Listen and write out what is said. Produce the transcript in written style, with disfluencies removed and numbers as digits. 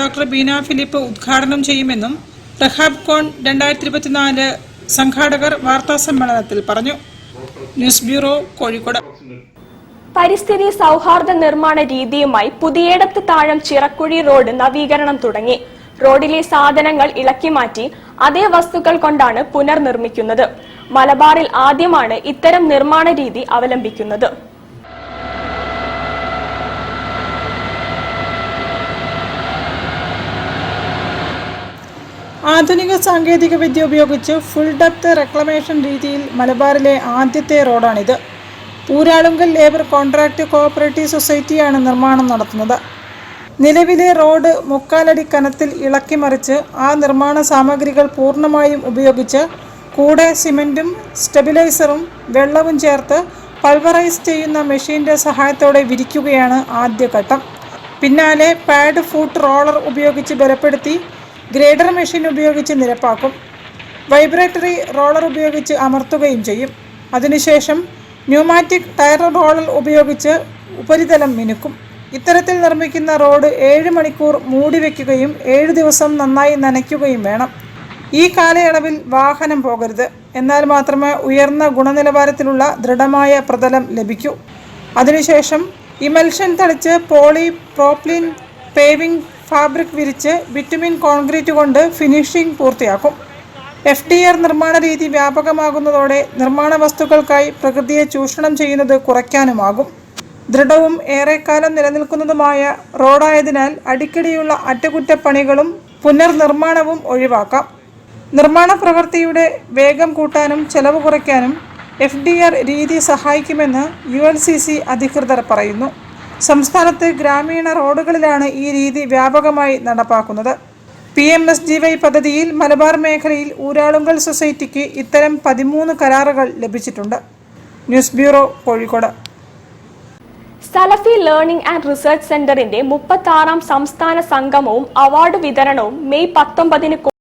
Doctor Beena Philip ഉദ്ഘാടനം ചെയ്യുമെന്നും റഹാബ്കോൺ 2024 സംഘാടകർ വാർത്താസമ്മേളനത്തിൽ പറഞ്ഞു. News bureau, Kozhikode. പരിസ്ഥിതി സൗഹാർദ്ദ നിർമ്മാണ രീതിയുമായി പുതിയേടത്ത് താഴം ചിറക്കുഴി റോഡ് നവീകരണം തുടങ്ങി. റോഡിലെ സാധനങ്ങൾ ഇളക്കി മാറ്റി അതേ വസ്തുക്കൾ കൊണ്ടാണ് പുനർനിർമ്മിക്കുന്നത്. മലബാറിൽ ആദ്യമാണ് ഇത്തരം നിർമ്മാണ രീതി അവലംബിക്കുന്നത്. ആധുനിക സാങ്കേതിക വിദ്യ ഉപയോഗിച്ച് ഫുൾ ഡെപ്ത് റെക്ലമേഷൻ രീതിയിൽ മലബാറിലെ ആദ്യത്തെ റോഡാണിത്. ഊരാളുങ്കൽ ലേബർ കോൺട്രാക്ട് കോഓപ്പറേറ്റീവ് സൊസൈറ്റിയാണ് നിർമ്മാണം നടത്തുന്നത്. നിലവിലെ റോഡ് 3/4 അടി കനത്തിൽ ഇളക്കി മറിച്ച് ആ നിർമ്മാണ സാമഗ്രികൾ പൂർണ്ണമായും ഉപയോഗിച്ച് കൂടെ സിമൻറ്റും സ്റ്റെബിലൈസറും വെള്ളവും ചേർത്ത് പൾവറൈസ് ചെയ്യുന്ന മെഷീൻ്റെ സഹായത്തോടെ വിരിക്കുകയാണ് ആദ്യഘട്ടം. പിന്നാലെ പാഡ് ഫൂട്ട് റോളർ ഉപയോഗിച്ച് ബലപ്പെടുത്തി ഗ്രേഡർ മെഷീൻ ഉപയോഗിച്ച് നിരപ്പാക്കും. വൈബ്രേറ്ററി റോളർ ഉപയോഗിച്ച് അമർത്തുകയും ചെയ്യും. അതിനുശേഷം ന്യൂമാറ്റിക് ടയർ റോളർ ഉപയോഗിച്ച് ഉപരിതലം മിനുക്കും. ഇത്തരത്തിൽ നിർമ്മിക്കുന്ന റോഡ് 7 മണിക്കൂർ മൂടി വയ്ക്കുകയും 7 ദിവസം നന്നായി നനയ്ക്കുകയും വേണം. ഈ കാലയളവിൽ വാഹനം പോകരുത്. എന്നാൽ മാത്രമേ ഉയർന്ന ഗുണനിലവാരത്തിലുള്ള ദൃഢമായ പ്രതലം ലഭിക്കൂ. അതിനുശേഷം ഇമൽഷൻ തളിച്ച് പോളി പ്രോപ്ലിൻ പേവിംഗ് ഫാബ്രിക് വിരിച്ച് ബിറ്റുമിൻ കോൺക്രീറ്റ് കൊണ്ട് ഫിനിഷിംഗ് പൂർത്തിയാക്കും. FDR നിർമ്മാണ രീതി വ്യാപകമാകുന്നതോടെ നിർമ്മാണ വസ്തുക്കൾക്കായി പ്രകൃതിയെ ചൂഷണം ചെയ്യുന്നത് കുറയ്ക്കാനുമാകും. ദൃഢവും ഏറെക്കാലം നിലനിൽക്കുന്നതുമായ റോഡായതിനാൽ അടിക്കടിയുള്ള അറ്റകുറ്റപ്പണികളും പുനർനിർമ്മാണവും ഒഴിവാക്കാം. നിർമ്മാണ പ്രവൃത്തിയുടെ വേഗം കൂട്ടാനും ചെലവ് കുറയ്ക്കാനും FDR രീതി സഹായിക്കുമെന്ന് ULCC അധികൃതർ പറയുന്നു. സംസ്ഥാനത്ത് ഗ്രാമീണ റോഡുകളിലാണ് ഈ രീതി വ്യാപകമായി നടപ്പാക്കുന്നത്. PMSGY പദ്ധതിയിൽ മലബാർ മേഖലയിൽ ഊരാളുങ്കൽ സൊസൈറ്റിക്ക് ഇത്തരം 13 കരാറുകൾ ലഭിച്ചിട്ടുണ്ട്. News bureau, Kozhikode. Salafi learning and research സെന്ററിന്റെ 36ാം സംസ്ഥാന സംഗമവും അവാർഡ് വിതരണവും മെയ് 19